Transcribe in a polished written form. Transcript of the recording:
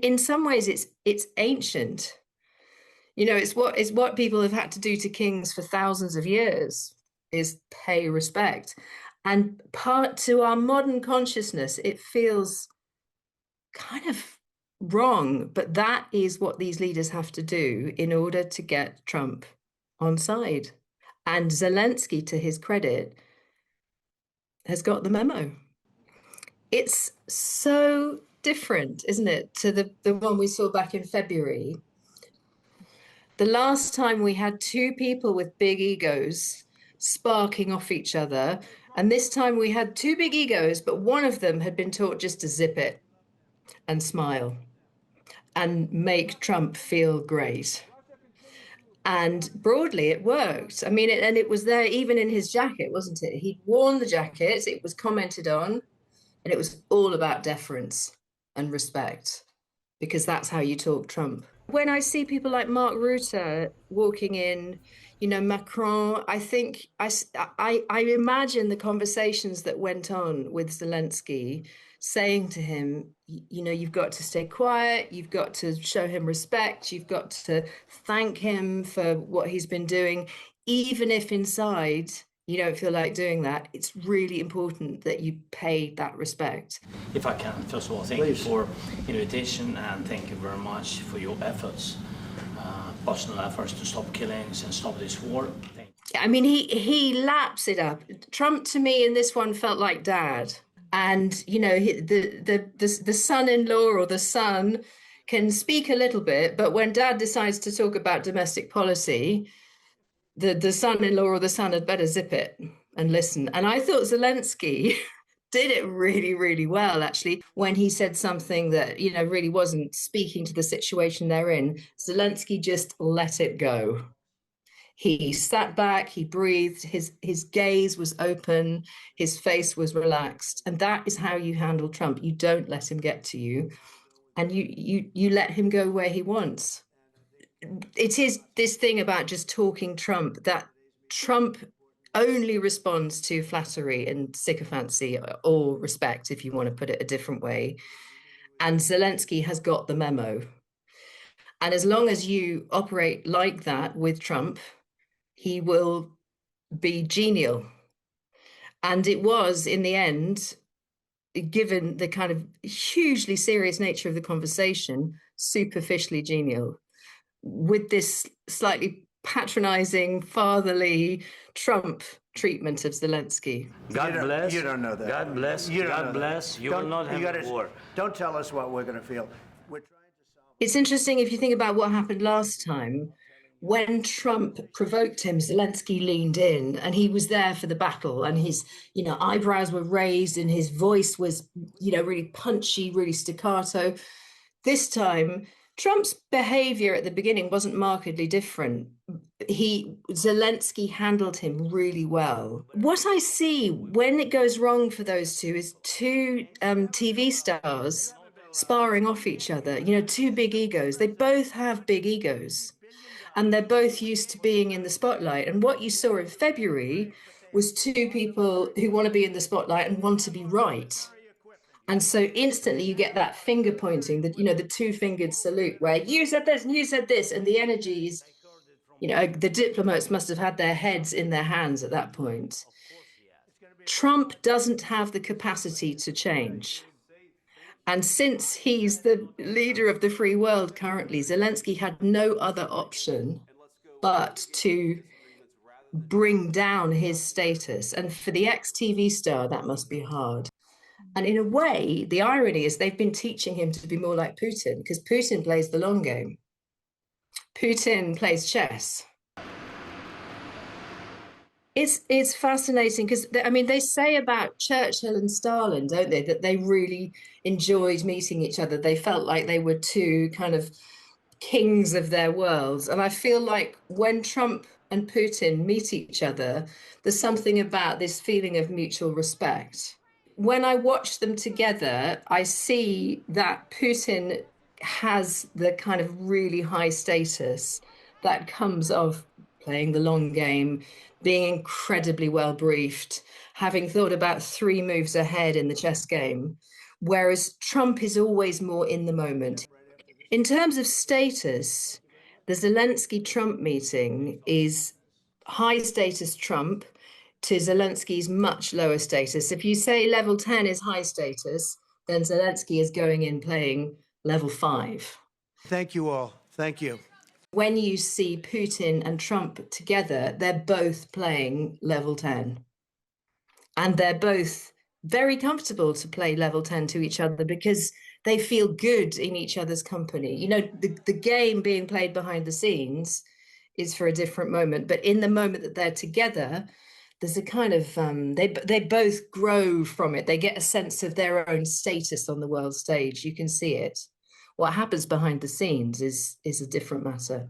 In some ways, it's ancient. You know, it's what people have had to do to kings for thousands of years, is pay respect. And part to our modern consciousness, it feels kind of wrong, but that is what these leaders have to do in order to get Trump on side. And Zelensky, to his credit, has got the memo. It's so different, isn't it, to the one we saw back in February. The last time we had two people with big egos sparking off each other, and this time we had two big egos, but one of them had been taught just to zip it and smile and make Trump feel great. And broadly, it worked. I mean, and it was there even in his jacket, wasn't it? He'd worn the jacket, it was commented on, and it was all about deference and respect, because that's how you talk Trump. When I see people like Mark Rutte walking in, you know, Macron, I think I imagine the conversations that went on with Zelensky, saying to him, you know, you've got to stay quiet, you've got to show him respect, you've got to thank him for what he's been doing, even if inside you don't feel like doing that. It's really important that you pay that respect. If I can, first of all, thank you for invitation, and thank you very much for your efforts, personal efforts to stop killings and stop this war. I mean, he laps it up. Trump, to me, in this one felt like dad. And, you know, the son-in-law or the son can speak a little bit, but when dad decides to talk about domestic policy, the son-in-law or the son had better zip it and listen. And I thought Zelensky did it really, really well, actually, when he said something that, you know, really wasn't speaking to the situation they're in. Zelensky just let it go. He sat back, he breathed, his gaze was open, his face was relaxed. And that is how you handle Trump. You don't let him get to you, and you let him go where he wants. It is this thing about just talking Trump, that Trump only responds to flattery and sycophancy, or respect, if you want to put it a different way. And Zelensky has got the memo. And as long as you operate like that with Trump, he will be genial. And it was, in the end, given the kind of hugely serious nature of the conversation, superficially genial, with this slightly patronizing, fatherly Trump treatment of Zelensky. God bless. You don't know that. God bless. God bless. You will not have a war. Don't tell us what we're going to feel. It's interesting if you think about what happened last time. When Trump provoked him, Zelensky leaned in, and he was there for the battle, and his, you know, eyebrows were raised and his voice was, you know, really punchy, really staccato. This time, Trump's behavior at the beginning wasn't markedly different. Zelensky handled him really well. What I see when it goes wrong for those two is two TV stars sparring off each other, you know, two big egos. They both have big egos, and they're both used to being in the spotlight. And what you saw in February was two people who want to be in the spotlight and want to be right. And so instantly you get that finger pointing, that, you know, the two-fingered salute, where you said this and you said this, and the energies, you know, the diplomats must have had their heads in their hands at that point. Trump doesn't have the capacity to change. And since he's the leader of the free world currently, Zelensky had no other option but to bring down his status. And for the ex-TV star, that must be hard. And in a way, the irony is they've been teaching him to be more like Putin, because Putin plays the long game. Putin plays chess. It's fascinating because, I mean, they say about Churchill and Stalin, don't they, that they really enjoyed meeting each other. They felt like they were two kind of kings of their worlds. And I feel like when Trump and Putin meet each other, there's something about this feeling of mutual respect. When I watch them together, I see that Putin has the kind of really high status that comes of playing the long game, being incredibly well briefed, having thought about 3 moves ahead in the chess game, whereas Trump is always more in the moment. In terms of status, the Zelensky-Trump meeting is high status Trump to Zelensky's much lower status. If you say level 10 is high status, then Zelensky is going in playing level 5. Thank you all. Thank you. When you see Putin and Trump together, they're both playing level 10. And they're both very comfortable to play level 10 to each other because they feel good in each other's company. You know, the game being played behind the scenes is for a different moment. But in the moment that they're together, there's a kind of, they both grow from it. They get a sense of their own status on the world stage. You can see it. What happens behind the scenes is a different matter.